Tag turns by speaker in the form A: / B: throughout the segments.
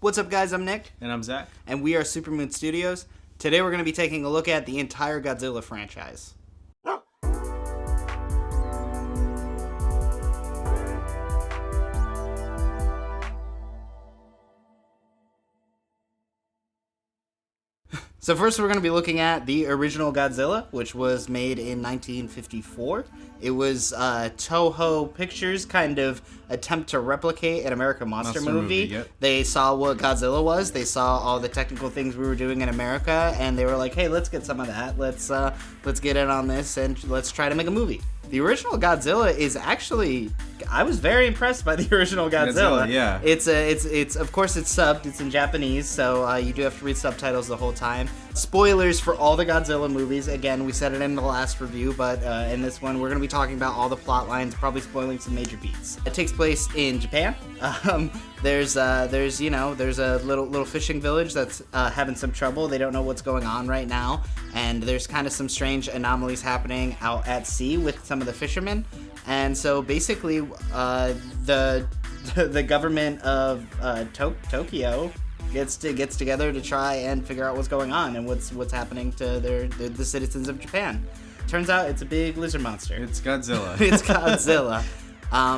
A: What's up, guys? I'm Nick.
B: And I'm Zach.
A: And we are Supermoon Studios. Today we're going to be taking a look at the entire Godzilla franchise. So first we're going to be looking at the original Godzilla, which was made in 1954. It was Toho Pictures' kind of attempt to replicate an American monster movie.
B: Yep.
A: They saw what Godzilla was. They saw all the technical things we were doing in America, and they were like, hey, let's get some of that. Let's get in on this, and let's try to make a movie. The original Godzilla is actually, I was very impressed by the original Godzilla.
B: Yeah.
A: It's of course it's subbed, it's in Japanese, so you do have to read subtitles the whole time. Spoilers for all the Godzilla movies. Again, we said it in the last review, but in this one we're going to be talking about all the plot lines, probably spoiling some major beats. It takes place in Japan. There's a little fishing village that's having some trouble. They don't know what's going on right now, and there's kind of some strange anomalies happening out at sea with some of the fishermen. And so basically, the government of Tokyo gets together to try and figure out what's going on and what's happening to the citizens of Japan. Turns out it's a big lizard monster.
B: It's Godzilla.
A: It's Godzilla.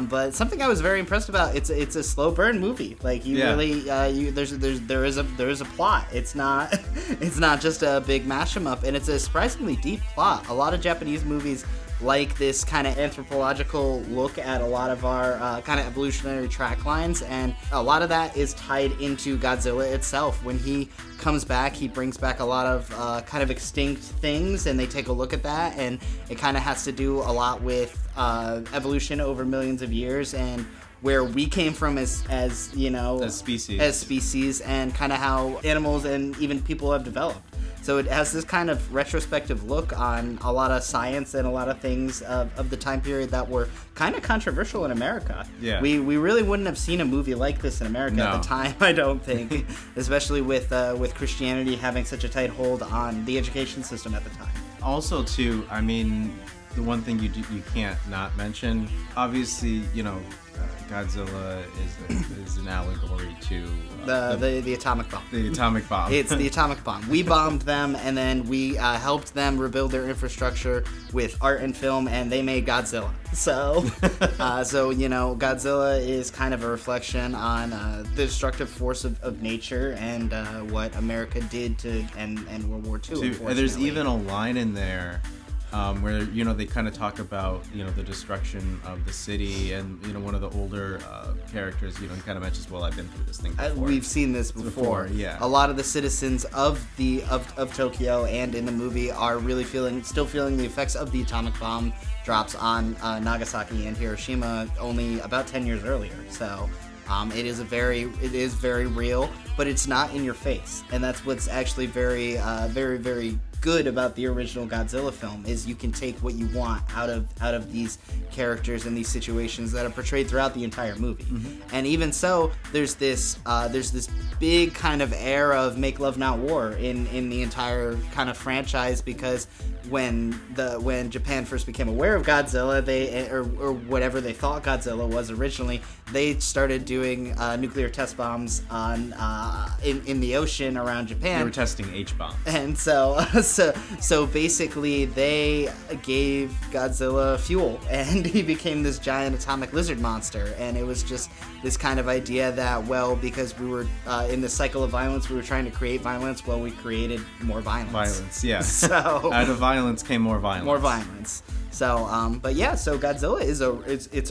A: But something I was very impressed about, it's a slow burn movie. Like there is a plot. It's not just a big mash 'em up, and it's a surprisingly deep plot. A lot of Japanese movies like this kind of anthropological look at a lot of our kind of evolutionary track lines, and a lot of that is tied into Godzilla itself. When he comes back, he brings back a lot of kind of extinct things, and they take a look at that, and it kind of has to do a lot with evolution over millions of years, and where we came from as species, and kind of how animals and even people have developed. So it has this kind of retrospective look on a lot of science and a lot of things of the time period that were kind of controversial in America.
B: Yeah.
A: We really wouldn't have seen a movie like this in America at the time, I don't think, especially with Christianity having such a tight hold on the education system at the time.
B: Also, too, I mean, the one thing you can't not mention, obviously, Godzilla is an allegory to
A: the atomic bomb.
B: The atomic bomb.
A: It's the atomic bomb. We bombed them, and then we helped them rebuild their infrastructure with art and film, and they made Godzilla. So, Godzilla is kind of a reflection on the destructive force of nature and what America did to end World War II.
B: There's even a line in there where they kind of talk about the destruction of the city, and one of the older characters he kind of mentions, well, I've been through this thing before.
A: We've seen this before.
B: Yeah.
A: A lot of the citizens of Tokyo and in the movie are really still feeling the effects of the atomic bomb drops on Nagasaki and Hiroshima only about 10 years earlier. So it is very real, but it's not in your face, and that's what's actually very very good about the original Godzilla film, is you can take what you want out of these characters and these situations that are portrayed throughout the entire movie. Mm-hmm. And even so, there's this big kind of air of make love not war in the entire kind of franchise, because when Japan first became aware of Godzilla, they or whatever they thought Godzilla was originally, they started doing nuclear test bombs on in the ocean around Japan.
B: They were testing H-bombs.
A: And so basically they gave Godzilla fuel, and he became this giant atomic lizard monster. And it was just this kind of idea that, well, because we were in this cycle of violence, we were trying to create violence, well, we created more violence.
B: Violence, yeah.
A: So
B: out of violence came more violence.
A: More violence. So, so Godzilla is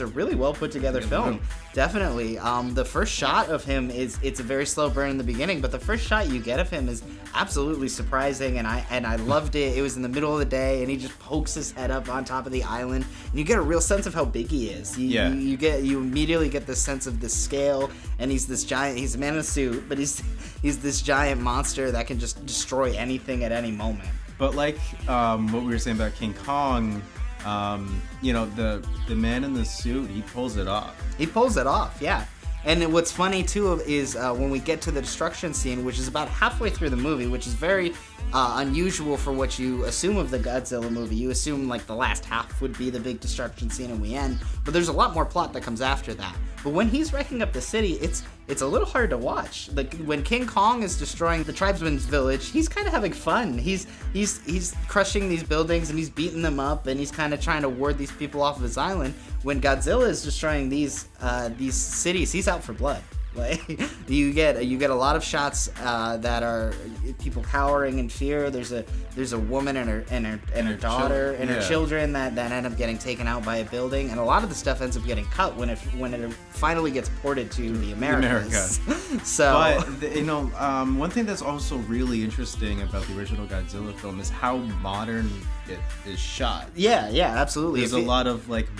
A: a really well put together film. Definitely. The first shot of him it's a very slow burn in the beginning, but the first shot you get of him is absolutely surprising, and I loved it. It was in the middle of the day, and he just pokes his head up on top of the island, and you get a real sense of how big he is. You immediately get this sense of the scale, and he's this giant. He's a man in a suit, but he's this giant monster that can just destroy anything at any moment.
B: But like what we were saying about King Kong, the man in the suit, he pulls it off. He pulls it off,
A: yeah. And what's funny too is when we get to the destruction scene, which is about halfway through the movie, which is very unusual for what you assume of the Godzilla movie. You assume like the last half would be the big destruction scene and we end, but there's a lot more plot that comes after that. But when he's wrecking up the city, it's a little hard to watch. Like when King Kong is destroying the tribesman's village, he's kind of having fun. He's crushing these buildings and he's beating them up and he's kind of trying to ward these people off of his island. When Godzilla is destroying these cities, he's out for blood. Like you get a lot of shots that are people cowering in fear. There's a woman and her daughter and her children that end up getting taken out by a building, and a lot of the stuff ends up getting cut when it finally gets ported to the Americas. So,
B: but one thing that's also really interesting about the original Godzilla film is how modern it is shot.
A: Yeah, absolutely.
B: There's a lot of like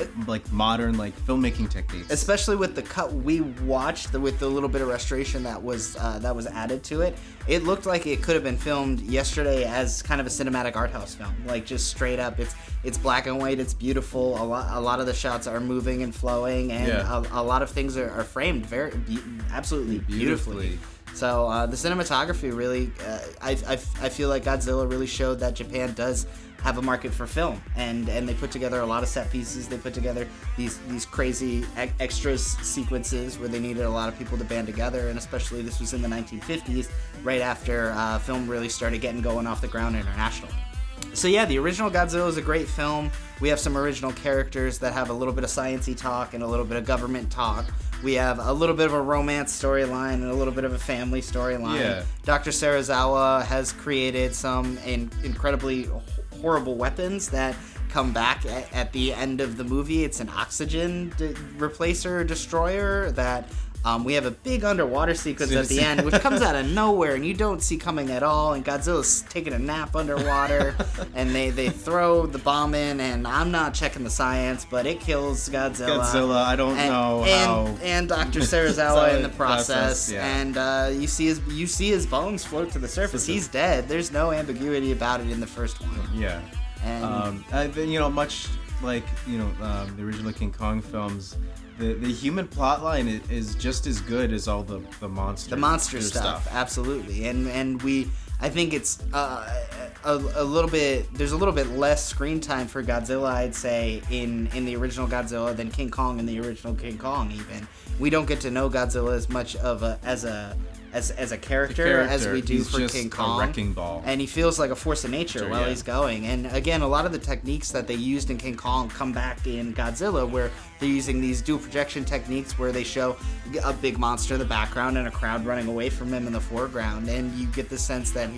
B: modern filmmaking techniques,
A: especially with the cut we watched with the little bit of restoration that was added to it. It looked like it could have been filmed yesterday as kind of a cinematic art house film, like just straight up. It's black and white. It's beautiful. A lot of the shots are moving and flowing, and a lot of things are framed absolutely beautifully. So the cinematography really, I feel like Godzilla really showed that Japan does have a market for film, and they put together a lot of set pieces. They put together these crazy extras sequences where they needed a lot of people to band together, and especially this was in the 1950s, right after film really started getting going off the ground internationally. So yeah, the original Godzilla is a great film. We have some original characters that have a little bit of science-y talk and a little bit of government talk. We have a little bit of a romance storyline and a little bit of a family storyline. Yeah. Dr. Serizawa has created some incredibly horrible weapons that come back at the end of the movie. It's an oxygen replacer destroyer that we have a big underwater sequence at the end, which comes out of nowhere and you don't see coming at all. And Godzilla's taking a nap underwater, and they throw the bomb in, and I'm not checking the science, but it kills Godzilla.
B: I don't know how.
A: And Dr. Serizawa in the process. And you see his bones float to the surface. He's dead. There's no ambiguity about it in the first one.
B: Yeah. And much like the original King Kong films, the human plotline is just as good as all the monster stuff. Absolutely.
A: And I think it's a little bit. There's a little bit less screen time for Godzilla, I'd say, in the original Godzilla than King Kong in the original King Kong. Even we don't get to know Godzilla as much as a character as we do for King Kong.
B: A wrecking ball.
A: And he feels like a force of nature while he's going. And again, a lot of the techniques that they used in King Kong come back in Godzilla, where they're using these dual projection techniques where they show a big monster in the background and a crowd running away from him in the foreground, and you get the sense that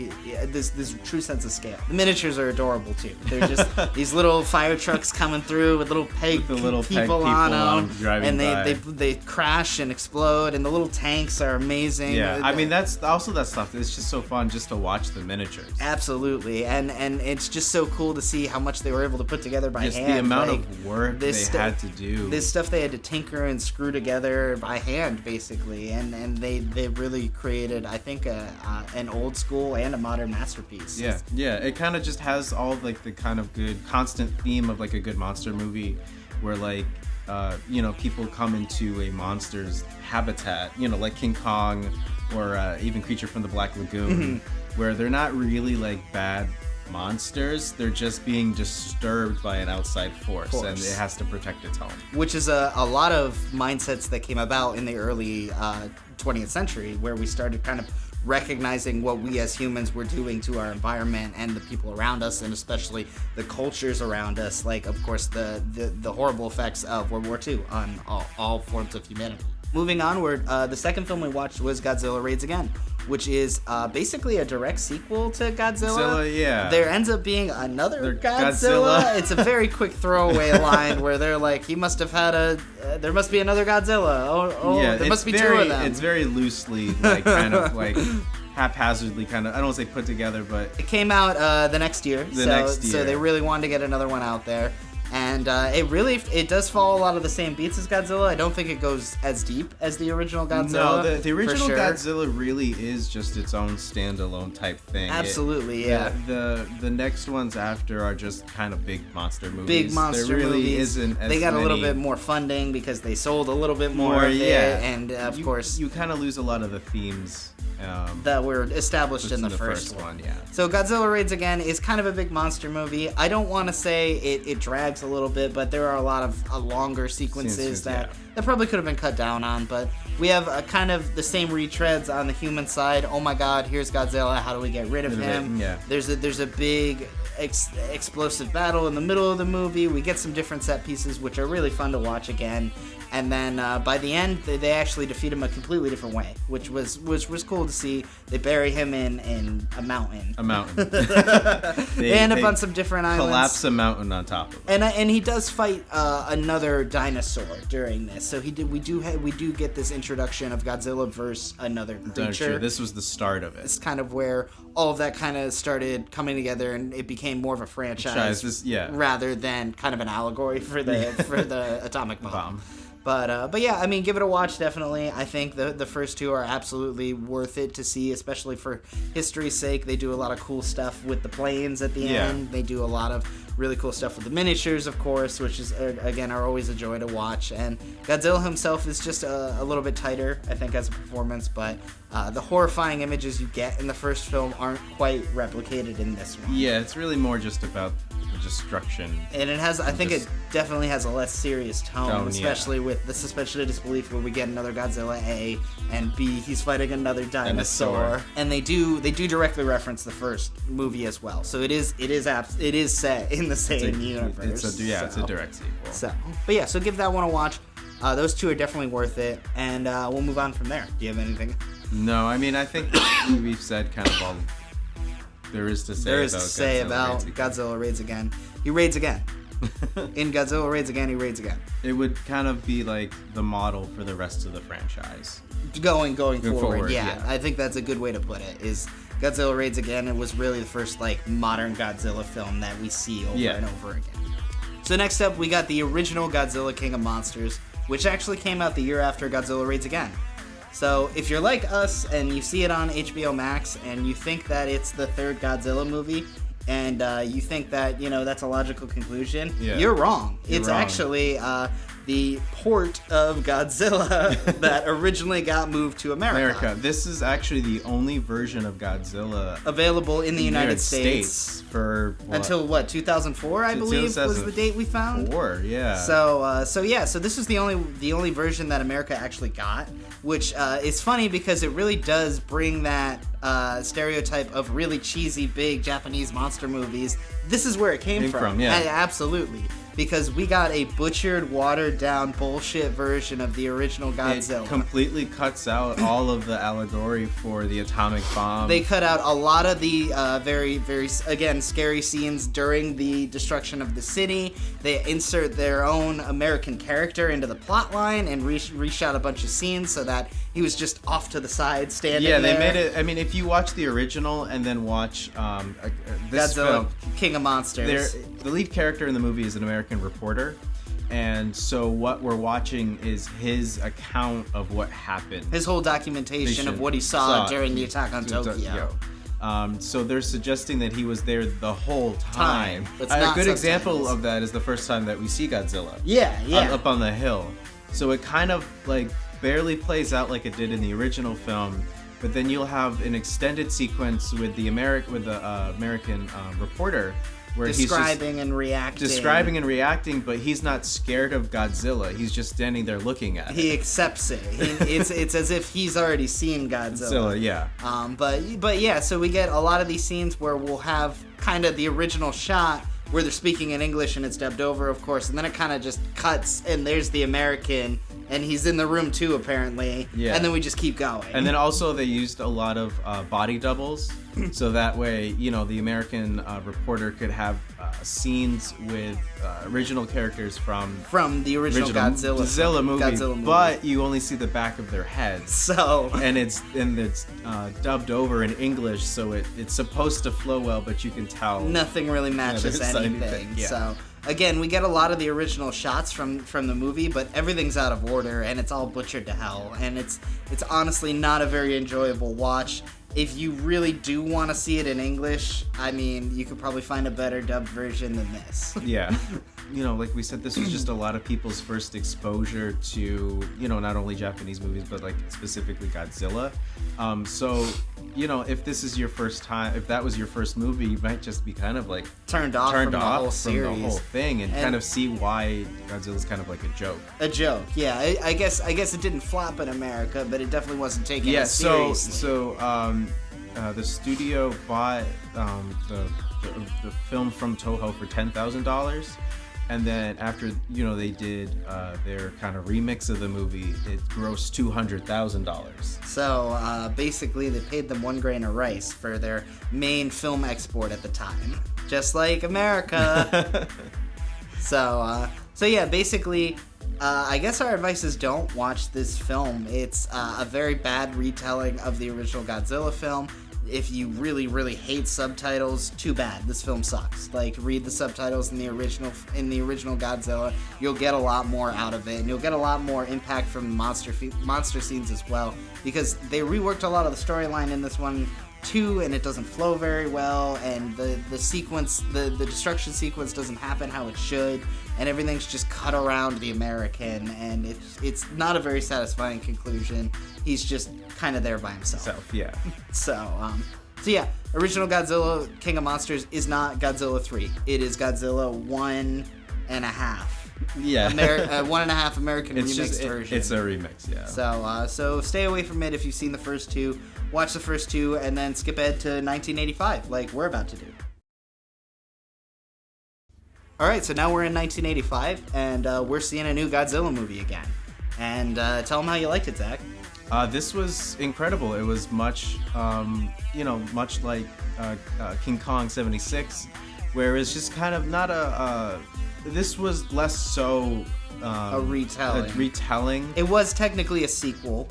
A: this true sense of scale. The miniatures are adorable too. They're just these little fire trucks coming through with little peg people on them, and they crash and explode, and the little tanks are amazing.
B: Yeah, I mean that's also that stuff. It's just so fun just to watch the miniatures.
A: Absolutely, and it's just so cool to see how much they were able to put together by hand.
B: The amount of work they had to do.
A: This stuff they had to tinker and screw together by hand, basically, and they really created, I think, an old school and a modern masterpiece.
B: Yeah. It kind of just has all the kind of good constant theme of a good monster movie, where people come into a monster's habitat, like King Kong or even Creature from the Black Lagoon, where they're not really bad monsters, they're just being disturbed by an outside force, and it has to protect its home.
A: Which is a lot of mindsets that came about in the early 20th century, where we started kind of recognizing what we as humans were doing to our environment and the people around us, and especially the cultures around us, like, of course, the horrible effects of World War II on all forms of humanity. Moving onward, the second film we watched was Godzilla Raids Again, which is basically a direct sequel to Godzilla. There ends up being another Godzilla. It's a very quick throwaway line where they're like, he must have had there must be another Godzilla. There must be two of them.
B: It's very loosely, kind of haphazardly, kind of, I don't want to say put together, but...
A: It came out the next year. So they really wanted to get another one out there. And it does follow a lot of the same beats as Godzilla. I don't think it goes as deep as the original Godzilla.
B: No, the original Godzilla really is just its own standalone type thing.
A: Absolutely,
B: The next ones after are just kind of big monster movies.
A: Big monster
B: there really
A: movies.
B: Isn't as
A: They got
B: many...
A: a little bit more funding because they sold a little bit more of it. And of course...
B: You kind of lose a lot of the themes
A: that were established in the first one. So Godzilla Raids Again is kind of a big monster movie. I don't want to say it drags a little bit, but there are a lot of longer sequences that probably could have been cut down on. But we have kind of the same retreads on the human side. Oh my God, here's Godzilla. How do we get rid of him?
B: Yeah.
A: There's a big explosive battle in the middle of the movie. We get some different set pieces, which are really fun to watch again. And then by the end, they actually defeat him a completely different way, which was cool to see. They bury him in a mountain.
B: A mountain.
A: They end up on some different islands.
B: Collapse a mountain on top of him.
A: And he does fight another dinosaur during this. So we do get this introduction of Godzilla versus another creature.
B: True. This was the start of it.
A: It's kind of where all of that kind of started coming together, and it became more of a franchise rather than kind of an allegory for the atomic bomb. But yeah, I mean, give it a watch, definitely. I think the first two are absolutely worth it to see, especially for history's sake. They do a lot of cool stuff with the planes at the end. They do a lot of really cool stuff with the miniatures, of course, which is, again, are always a joy to watch. And Godzilla himself is just a little bit tighter, I think, as a performance, but the horrifying images you get in the first film aren't quite replicated in this one.
B: Yeah, it's really more just about the destruction.
A: And it has, I think it definitely has a less serious tone, especially with the suspension of disbelief where we get another Godzilla A, and B, he's fighting another dinosaur. And they do directly reference the first movie as well. So it is set in the same universe.
B: It's a direct sequel.
A: So give that one a watch. Those two are definitely worth it, and we'll move on from there. Do you have anything?
B: No, I mean, I think we've said kind of all there is to say about
A: Godzilla Raids Again. He raids again. In Godzilla Raids Again, he raids again.
B: It would kind of be like the model for the rest of the franchise.
A: Going forward, yeah. I think that's a good way to put it, is Godzilla Raids Again. It was really the first modern Godzilla film that we see over and over again. So next up, we got the original Godzilla King of Monsters, which actually came out the year after Godzilla Raids Again. So if you're like us and you see it on HBO Max and you think that it's the third Godzilla movie, and you think that, that's a logical conclusion, you're wrong. It's actually the port of Godzilla that originally got moved to America.
B: This is actually the only version of Godzilla
A: available in the United States
B: for
A: until 2004, I believe, was the date we found. So this is the only version that America actually got, which is funny because it really does bring that stereotype of really cheesy big Japanese monster movies. This is where it came from. Absolutely. Because we got a butchered, watered-down bullshit version of the original Godzilla.
B: It completely cuts out all of the allegory for the atomic bomb.
A: They cut out a lot of the very, very, again, scary scenes during the destruction of the city. They insert their own American character into the plot line and reshot a bunch of scenes so that he was just off to the side standing there.
B: Yeah, they made it. I mean, if you watch the original and then watch this
A: Godzilla,
B: film,
A: King of Monsters,
B: the lead character in the movie is an American reporter, and so what we're watching is his account of what happened.
A: His whole documentation of what he saw during the attack on Tokyo.
B: So they're suggesting that he was there the whole time.
A: A
B: good example of that is the first time that we see Godzilla. Up on the hill. So it kind of barely plays out like it did in the original film, but then you'll have an extended sequence with the American reporter where
A: describing and reacting,
B: but he's not scared of Godzilla. He's just standing there looking at it.
A: He accepts it. It's as if he's already seen Godzilla. But yeah, so we get a lot of these scenes where we'll have kind of the original shot where they're speaking in English and it's dubbed over, of course, and then it kind of just cuts and there's the American and he's in the room too, apparently. And then we just keep going.
B: And then also they used a lot of body doubles, so that way, the American reporter could have scenes with original characters from
A: the original Godzilla movie,
B: but you only see the back of their heads.
A: So
B: and it's dubbed over in English, so it's supposed to flow well, but you can tell
A: nothing really matches anything. So again, we get a lot of the original shots from the movie, but everything's out of order and it's all butchered to hell, and it's honestly not a very enjoyable watch. If you really do want to see it in English, I mean, you could probably find a better dubbed version than this.
B: like we said, this was just a lot of people's first exposure to, not only Japanese movies, but like specifically Godzilla. So, if this is your first time, if that was your first movie, you might just be kind of like
A: turned off from the whole series.
B: From the whole thing, and kind of see why Godzilla's kind of like a joke.
A: A joke, yeah. I guess it didn't flop in America, but it definitely wasn't taken as seriously.
B: So the studio bought the film from Toho for $10,000, and then after they did their kind of remix of the movie, it grossed $200,000.
A: So basically, they paid them 1 grain of rice for their main film export at the time, just like America. So yeah, basically. I guess our advice is don't watch this film. It's a very bad retelling of the original Godzilla film. If you really, really hate subtitles, too bad. This film sucks. Like, read the subtitles in the original Godzilla. You'll get a lot more out of it, and you'll get a lot more impact from monster scenes as well, because they reworked a lot of the storyline in this one too, and it doesn't flow very well, and the sequence, the destruction sequence doesn't happen how it should, and everything's just cut around the American, and it's not a very satisfying conclusion. He's just kind of there by himself.
B: Yeah.
A: So yeah, original Godzilla King of Monsters is not Godzilla 3. It is Godzilla 1.5.
B: Yeah.
A: 1.5 American remixed version.
B: It's a remix, yeah.
A: So stay away from it if you've seen the first two. Watch the first two and then skip ahead to 1985, like we're about to do. Alright, so now we're in 1985, and we're seeing a new Godzilla movie again. And tell them how you liked it, Zach.
B: This was incredible. It was much like King Kong 76, where it's just kind of not this was less so
A: a retelling. It was technically a sequel.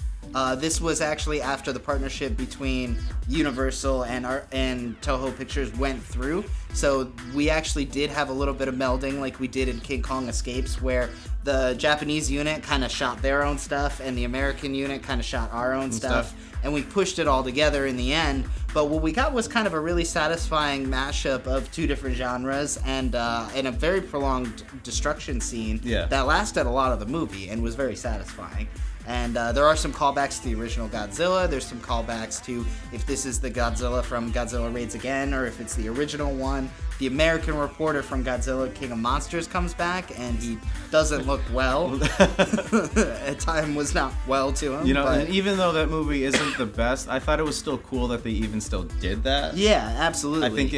A: This was actually after the partnership between Universal and Toho Pictures went through. So we actually did have a little bit of melding like we did in King Kong Escapes, where the Japanese unit kind of shot their own stuff and the American unit kind of shot our own stuff. And we pushed it all together in the end. But what we got was kind of a really satisfying mashup of two different genres and a very prolonged destruction scene that lasted a lot of the movie and was very satisfying. And there are some callbacks to the original Godzilla. There's some callbacks to if this is the Godzilla from Godzilla Raids Again or if it's the original one. The American reporter from Godzilla King of Monsters comes back, and he doesn't look well. At time was not well to him.
B: And even though that movie isn't the best, I thought it was still cool that they even still did that.
A: Yeah, absolutely.
B: I think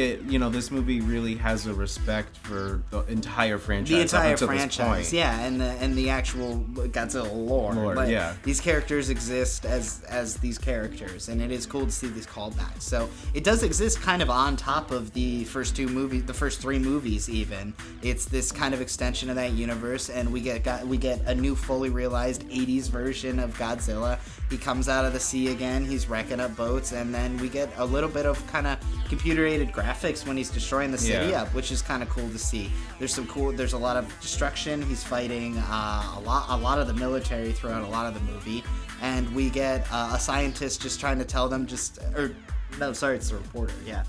B: this movie really has a respect for the entire franchise.
A: The entire franchise, yeah, and the actual Godzilla lore. But these characters exist as these characters, and it is cool to see these callbacks. So it does exist kind of on top of the first two movies. The first three movies, even. It's this kind of extension of that universe, and we get a new fully realized 80s version of Godzilla. He comes out of the sea again, he's wrecking up boats, and then we get a little bit of kind of computer-aided graphics when he's destroying the city up, which is kind of cool to see. There's a lot of destruction. He's fighting a lot of the military throughout a lot of the movie, and we get a scientist just trying to tell them it's the reporter, yeah.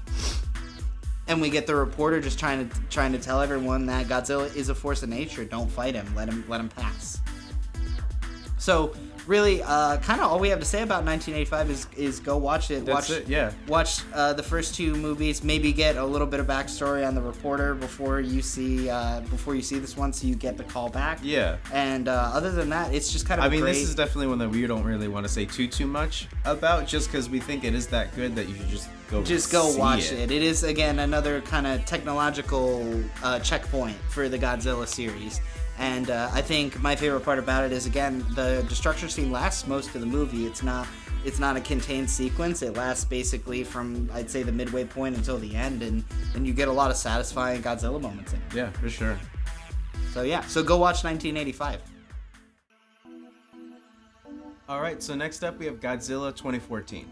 A: And we get the reporter just trying to tell everyone that Godzilla is a force of nature. Don't fight him. Let him pass. So really, kind of all we have to say about 1985 is go watch it. Watch the first two movies. Maybe get a little bit of backstory on the reporter before you see this one, so you get the call back. Yeah. And other than that, it's just kind of.
B: This is definitely one that we don't really want to say too much about, just because we think it is that good that you should just go watch it. It
A: is again another kind of technological checkpoint for the Godzilla series. And I think my favorite part about it is, again, the destruction scene lasts most of the movie. It's not a contained sequence. It lasts basically from, I'd say, the midway point until the end, and you get a lot of satisfying Godzilla moments in it.
B: Yeah, for sure.
A: So go watch 1985.
B: All right, so next up we have Godzilla 2014.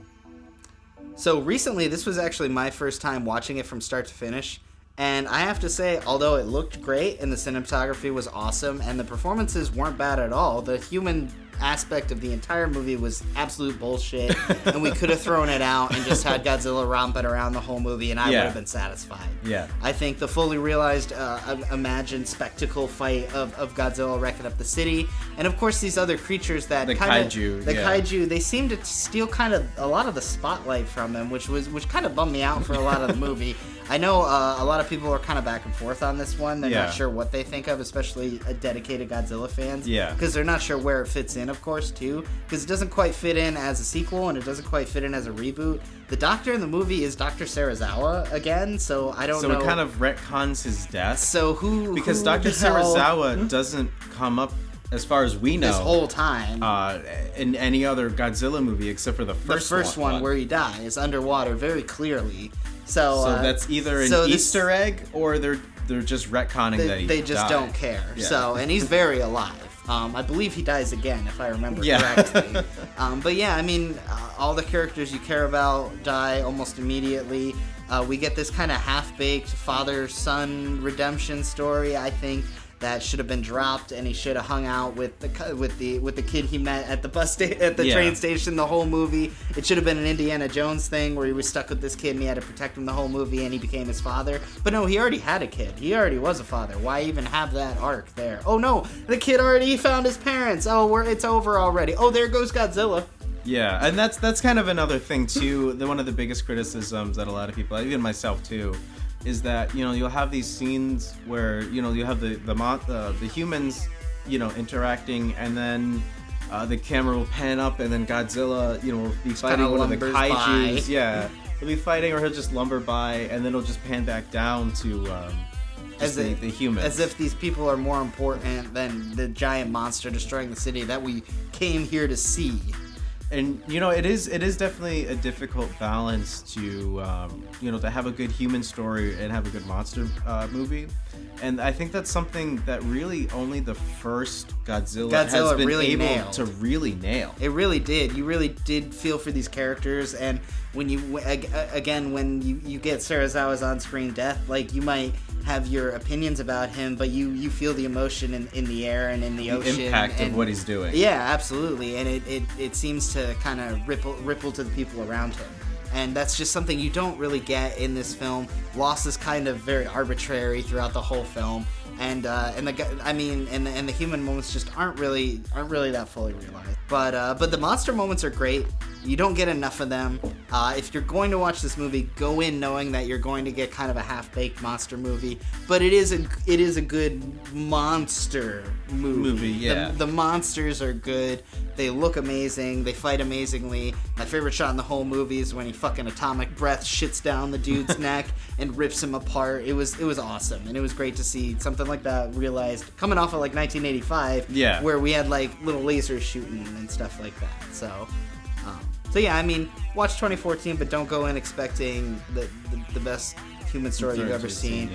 A: So recently, this was actually my first time watching it from start to finish. And I have to say, although it looked great and the cinematography was awesome and the performances weren't bad at all, the human aspect of the entire movie was absolute bullshit, and we could have thrown it out and just had Godzilla romping around the whole movie, and I would have been satisfied.
B: Yeah.
A: I think the fully realized, imagined spectacle fight of Godzilla wrecking up the city, and of course these other creatures that kaiju, they seem to steal kind of a lot of the spotlight from him, which kind of bummed me out for a lot of the movie. I know a lot of people are kind of back and forth on this one. They're not sure what they think of, especially dedicated Godzilla fans.
B: Yeah.
A: Because they're not sure where it fits in, of course, too. Because it doesn't quite fit in as a sequel, and it doesn't quite fit in as a reboot. The Doctor in the movie is Dr. Serizawa again, so I don't know.
B: So it kind of retcons his death.
A: So
B: Because Dr. Serizawa doesn't come up, as far as we know,
A: this whole time
B: in any other Godzilla movie except for the first
A: one where he dies underwater very clearly. So
B: that's either an Easter egg or they're just retconning that he
A: they just
B: died.
A: don't care.
B: Yeah.
A: So, and he's very alive. I believe he dies again, if I remember correctly. But yeah, I mean, all the characters you care about die almost immediately. We get this kind of half-baked father-son redemption story, I think, that should have been dropped, and he should have hung out with the kid he met at the train station the whole movie. It should have been an Indiana Jones thing where he was stuck with this kid and he had to protect him the whole movie, and he became his father. But no, he already had a kid. He already was a father. Why even have that arc there? Oh no, the kid already found his parents. Oh, it's over already. Oh, there goes Godzilla.
B: Yeah, and that's kind of another thing too. One of the biggest criticisms that a lot of people, even myself too, is that you'll have these scenes where you have the humans interacting, and then the camera will pan up, and then Godzilla will be fighting one of the kaijus. Yeah, he'll be fighting, or he'll just lumber by, and then it'll just pan back down to the humans.
A: As if these people are more important than the giant monster destroying the city that we came here to see.
B: And it is definitely a difficult balance to to have a good human story and have a good monster movie, and I think that's something that really only the first Godzilla has been
A: really
B: able
A: nailed.
B: to really nail.
A: It really did. You really did feel for these characters, and when you get Serizawa's on-screen death, like, you might have your opinions about him, but you feel the emotion in the air and in the ocean.
B: The impact of what he's doing.
A: Yeah, absolutely. And it seems to kind of ripple to the people around him. And that's just something you don't really get in this film. Loss is kind of very arbitrary throughout the whole film. And the human moments just aren't really that fully realized. But the monster moments are great. You don't get enough of them. If you're going to watch this movie, go in knowing that you're going to get kind of a half-baked monster movie. But it is a good monster movie.
B: Yeah.
A: The monsters are good. They look amazing. They fight amazingly. My favorite shot in the whole movie is when he fucking atomic breath shits down the dude's neck and rips him apart. It was awesome, and it was great to see something like that realized coming off of like 1985, where we had like little lasers shooting and stuff like that. So yeah, I mean, watch 2014, but don't go in expecting the best human story you've ever seen.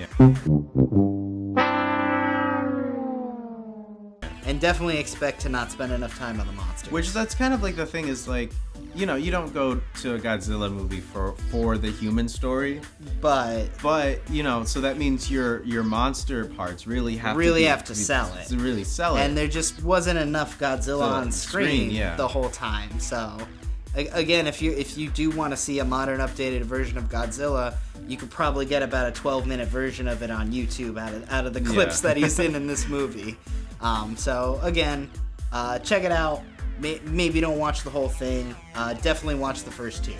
A: And definitely expect to not spend enough time on the monsters.
B: Which, that's kind of like the thing is, like, you don't go to a Godzilla movie for the human story.
A: But
B: so that means your monster parts really have to sell it. To really sell it.
A: And there just wasn't enough Godzilla on screen the whole time. So again, if you do want to see a modern updated version of Godzilla, you could probably get about a 12-minute version of it on YouTube out of the clips that he's in this movie. So again, check it out. Maybe don't watch the whole thing. Definitely watch the first two.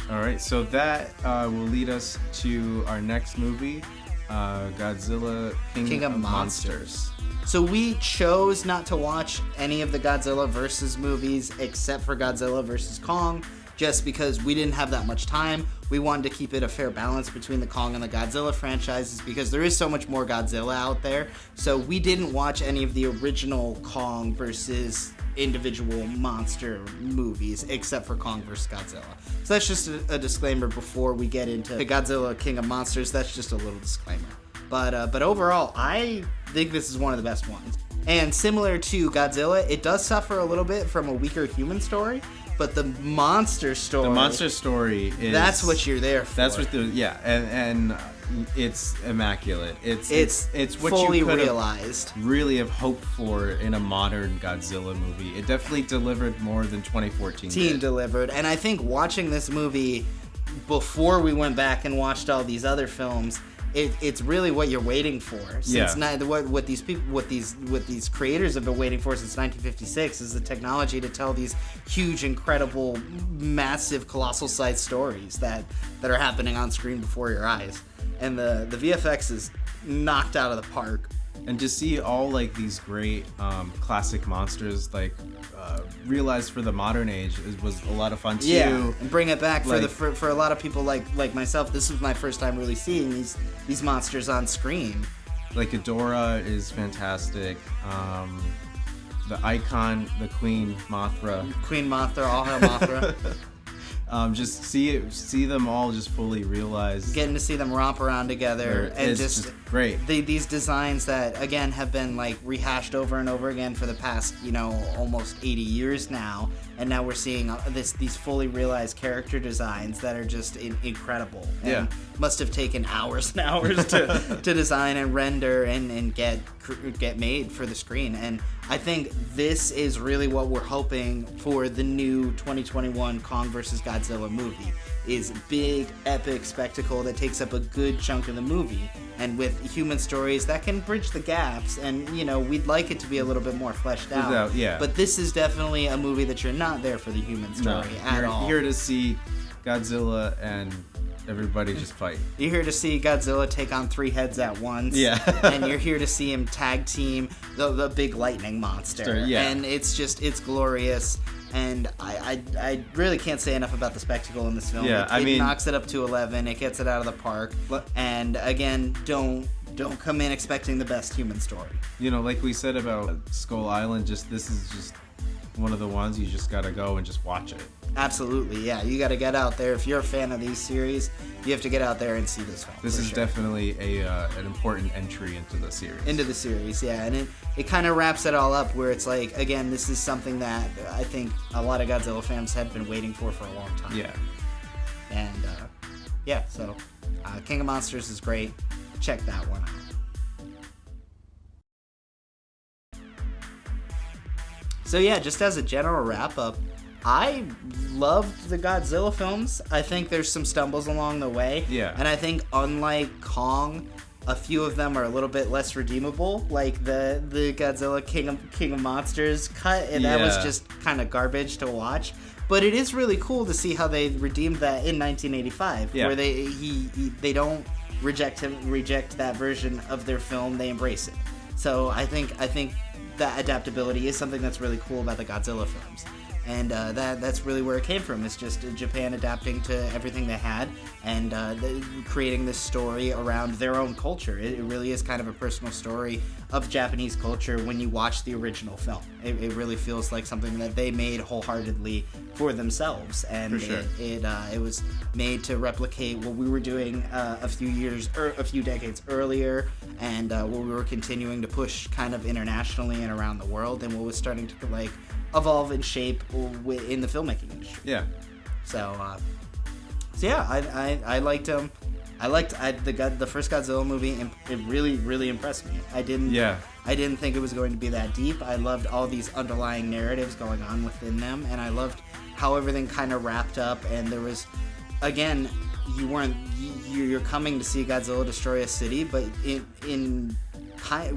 B: All right, so that will lead us to our next movie, Godzilla King of Monsters.
A: So we chose not to watch any of the Godzilla vs. movies except for Godzilla vs. Kong, just because we didn't have that much time. We wanted to keep it a fair balance between the Kong and the Godzilla franchises because there is so much more Godzilla out there. So we didn't watch any of the original Kong versus individual monster movies except for Kong vs. Godzilla. So that's just a disclaimer before we get into the Godzilla King of Monsters. That's just a little disclaimer. But overall, I think this is one of the best ones. And similar to Godzilla, it does suffer a little bit from a weaker human story. But the monster story...
B: The monster story is...
A: That's what you're there for.
B: That's what and it's immaculate. It's what
A: fully
B: you could
A: realized.
B: really have hoped for in a modern Godzilla movie. It definitely delivered more than 2014 did.
A: Delivered. And I think watching this movie before we went back and watched all these other films, it's really what you're waiting for. Since what these creators have been waiting for since 1956 is the technology to tell these huge, incredible, massive, colossal-sized stories that are happening on screen before your eyes. And the VFX is knocked out of the park.
B: And to see all like these great classic monsters like realized for the modern age was a lot of fun too.
A: Yeah, and bring it back for a lot of people like myself. This was my first time really seeing these monsters on screen.
B: Like Ghidorah is fantastic. The icon, the Queen Mothra,
A: all hail Mothra.
B: Just see them all just fully realized.
A: Getting to see them romp around together and just
B: great.
A: These designs that again have been like rehashed over and over again for the past almost 80 years now, and now we're seeing these fully realized character designs that are just incredible. And must have taken hours and hours to design and render and get made for the screen. And I think this is really what we're hoping for the new 2021 Kong vs. Godzilla movie, is big, epic spectacle that takes up a good chunk of the movie, and with human stories that can bridge the gaps, and we'd like it to be a little bit more fleshed out. But this is definitely a movie that you're not there for the human story at all.
B: You're here to see Godzilla and everybody just fight.
A: You're here to see Godzilla take on 3 heads at once.
B: Yeah.
A: And you're here to see him tag team the big lightning monster.
B: Yeah.
A: And it's glorious. And I really can't say enough about the spectacle in this film.
B: Yeah,
A: It knocks it up to 11. It gets it out of the park. And again, don't come in expecting the best human story.
B: Like we said about Skull Island, this is just one of the ones you just gotta go and just watch it.
A: Absolutely, yeah. You got to get out there. If you're a fan of these series, you have to get out there and see this film.
B: This is definitely an important entry into the series.
A: Yeah. And it kind of wraps it all up where it's like, again, this is something that I think a lot of Godzilla fans had been waiting for a long time.
B: Yeah.
A: And, so King of Monsters is great. Check that one out. So, just as a general wrap-up, I loved the Godzilla films. I think there's some stumbles along the way.
B: Yeah.
A: And I think unlike Kong, a few of them are a little bit less redeemable. Like the Godzilla King of Monsters cut, and that was just kind of garbage to watch. But it is really cool to see how they redeemed that in 1985, where they don't reject that version of their film. They embrace it. So I think that adaptability is something that's really cool about the Godzilla films. And that's really where it came from. It's just Japan adapting to everything they had and creating this story around their own culture. It really is kind of a personal story of Japanese culture when you watch the original film. It really feels like something that they made wholeheartedly for themselves. And
B: for sure.
A: It was made to replicate what we were doing a few decades earlier, and what we were continuing to push kind of internationally and around the world, and what was starting to evolve and shape in the filmmaking industry.
B: Yeah.
A: So I liked him. I liked the first Godzilla movie. It really, really impressed me. I didn't think it was going to be that deep. I loved all these underlying narratives going on within them, and I loved how everything kind of wrapped up. And there was, again, you're coming to see Godzilla destroy a city, but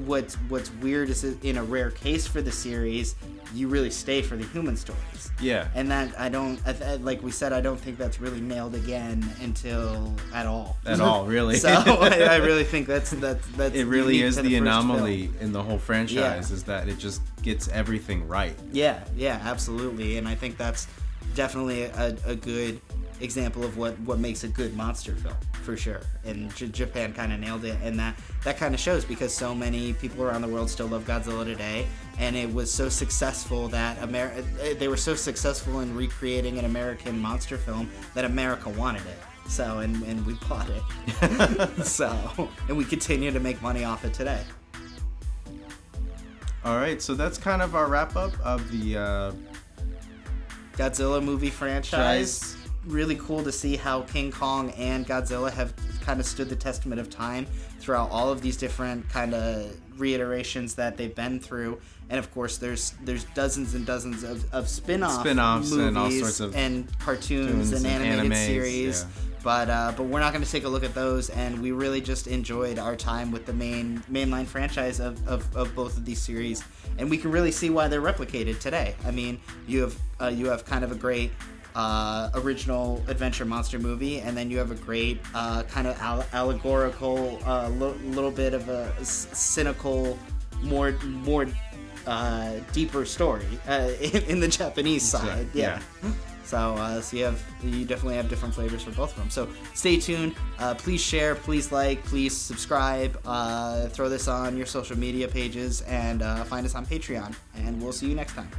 A: what's weird is in a rare case for the series, you really stay for the human stories.
B: Yeah.
A: And that like we said, I don't think that's really nailed again until at all.
B: At all, really.
A: So I really think that's
B: it really is the anomaly
A: film
B: in the whole franchise, is that it just gets everything right.
A: Yeah, absolutely. And I think that's definitely a good example of what makes a good monster film, for sure. And Japan kind of nailed it, and that kind of shows, because so many people around the world still love Godzilla today, and it was so successful that they were so successful in recreating an American monster film that America wanted it. So, and we bought it. So, and we continue to make money off it today.
B: All right, so that's kind of our wrap up of the
A: Godzilla movie franchise. Really cool to see how King Kong and Godzilla have kind of stood the testament of time throughout all of these different kind of reiterations that they've been through. And of course, there's dozens and dozens of spin-offs movies
B: and all sorts of
A: cartoons and animated
B: animes,
A: series.
B: yeah.
A: But we're not going to take a look at those, and we really just enjoyed our time with the mainline franchise of both of these series, and we can really see why they're replicated today. I mean, you have kind of a great original adventure monster movie, and then you have a great kind of allegorical, little bit of a cynical, more deeper story in the Japanese side. Yeah. So you definitely have different flavors for both of them. So stay tuned. Please share, please like, please subscribe. Throw this on your social media pages, and find us on Patreon. And we'll see you next time.